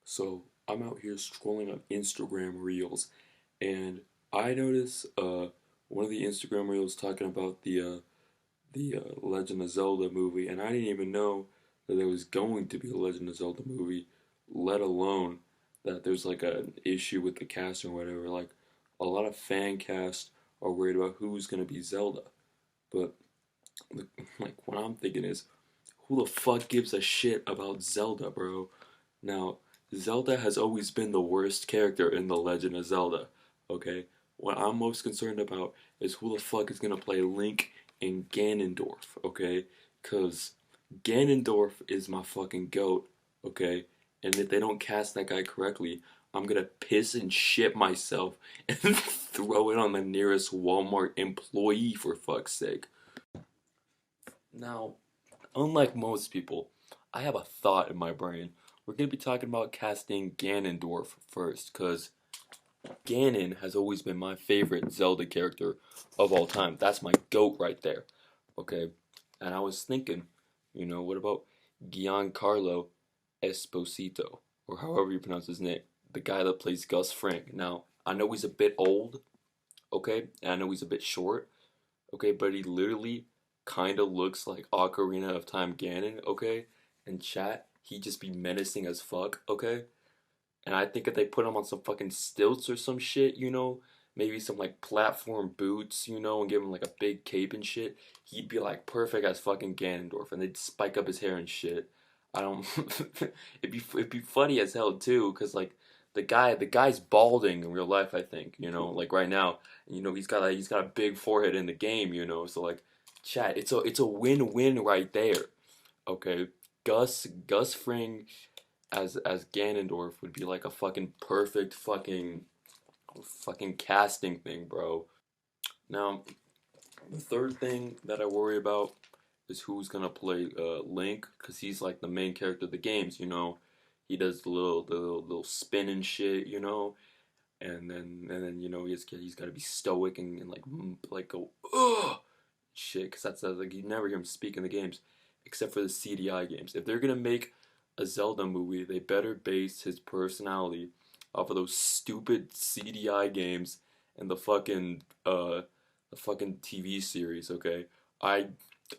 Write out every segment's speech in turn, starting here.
So I'm out here scrolling on Instagram Reels, and I notice one of the Instagram Reels talking about the Legend of Zelda movie, and I didn't even know that there was going to be a Legend of Zelda movie, let alone that there's like an issue with the cast or whatever. Like a lot of fan casts are worried about who's gonna be Zelda, but like what I'm thinking is, who the fuck gives a shit about Zelda, bro? Now, Zelda has always been the worst character in The Legend of Zelda, okay? What I'm most concerned about is who the fuck is gonna play Link in Ganondorf, okay? Because Ganondorf is my fucking goat, okay? And if they don't cast that guy correctly, I'm gonna piss and shit myself and throw it on the nearest Walmart employee for fuck's sake. Now, unlike most people, I have a thought in my brain. We're going to be talking about casting Ganondorf first, because Ganon has always been my favorite Zelda character of all time. That's my goat right there. Okay? And I was thinking, what about Giancarlo Esposito, or however you pronounce his name, the guy that plays Gus Fring. Now, I know he's a bit old, okay? And I know he's a bit short, okay? But he literally kind of looks like Ocarina of Time Ganon, okay? And chat, he just be menacing as fuck, okay? And I think if they put him on some fucking stilts or some shit, maybe some like platform boots, and give him like a big cape and shit, he'd be like perfect as fucking Ganondorf, and they'd spike up his hair and shit. I don't. it'd be funny as hell too, cause like the guy's balding in real life. I think like right now, he's got a big forehead in the game, so like, chat, it's a win-win right there. Okay, Gus Fring as Ganondorf would be like a fucking perfect fucking casting thing, bro. Now, the third thing that I worry about is who's gonna play Link, cause he's like the main character of the games. He does the little spin and shit, and then he's got to be stoic and like go ugh shit, cause that's like you never hear him speak in the games, except for the CDI games. If they're gonna make a Zelda movie, they better base his personality off of those stupid CDI games and the fucking TV series. Okay, I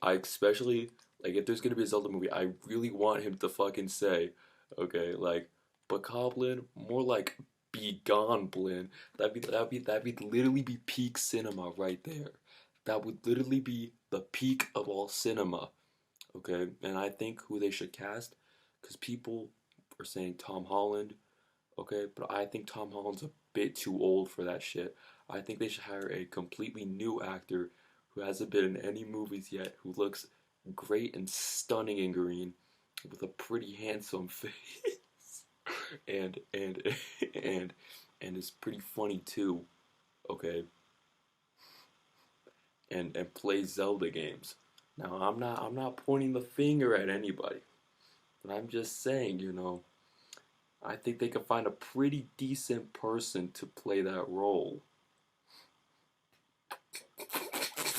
I especially like if there's gonna be a Zelda movie, I really want him to fucking say, okay, like Bokoblin, more like be gone, Blin. That'd be literally be peak cinema right there. That would literally be the peak of all cinema. Okay, and I think who they should cast, because people are saying Tom Holland. Okay, but I think Tom Holland's a bit too old for that shit. I think they should hire a completely new actor who hasn't been in any movies yet, who looks great and stunning in green, with a pretty handsome face, and and and is pretty funny too. Okay, and plays Zelda games. Now I'm not pointing the finger at anybody, but I'm just saying, I think they could find a pretty decent person to play that role.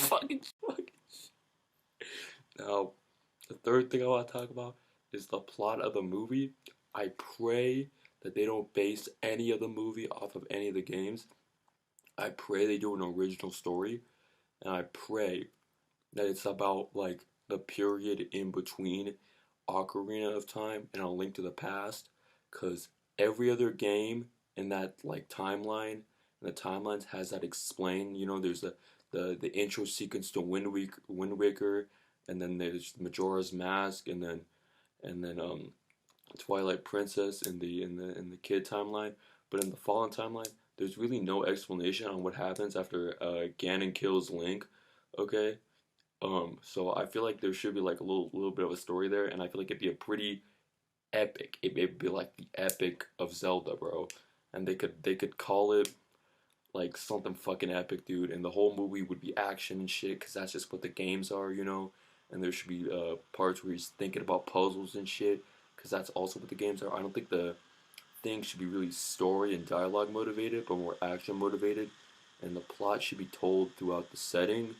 fucking. Now, the third thing I want to talk about is the plot of the movie. I pray that they don't base any of the movie off of any of the games. I pray they do an original story, and I pray that it's about like the period in between Ocarina of Time and A Link to the Past, because every other game in that like timeline, the timelines has that explained. There's the intro sequence to Wind Waker, and then there's Majora's Mask, and then Twilight Princess in the kid timeline. But in the Fallen timeline, there's really no explanation on what happens after Ganon kills Link. Okay, so I feel like there should be like a little bit of a story there, and I feel like it'd be a pretty epic. It'd be like the epic of Zelda, bro. And they could call it like something fucking epic, dude. And the whole movie would be action and shit, cause that's just what the games are. And there should be parts where he's thinking about puzzles and shit, cause that's also what the games are. I don't think the thing should be really story and dialogue motivated, but more action motivated. And the plot should be told throughout the setting,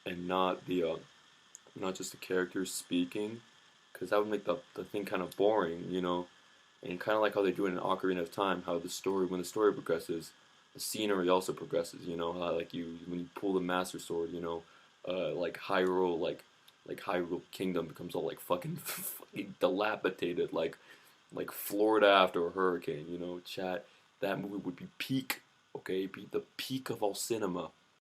and not just the characters speaking, because that would make the thing kind of boring. And kind of like how they do it in Ocarina of Time, how the story, when the story progresses, the scenery also progresses. You know, how like you when you pull the Master Sword, you know, like Hyrule, like Hyrule Kingdom becomes all like fucking, fucking dilapidated, like Florida after a hurricane. You know, chat. That movie would be peak. Okay, be the peak of all cinema.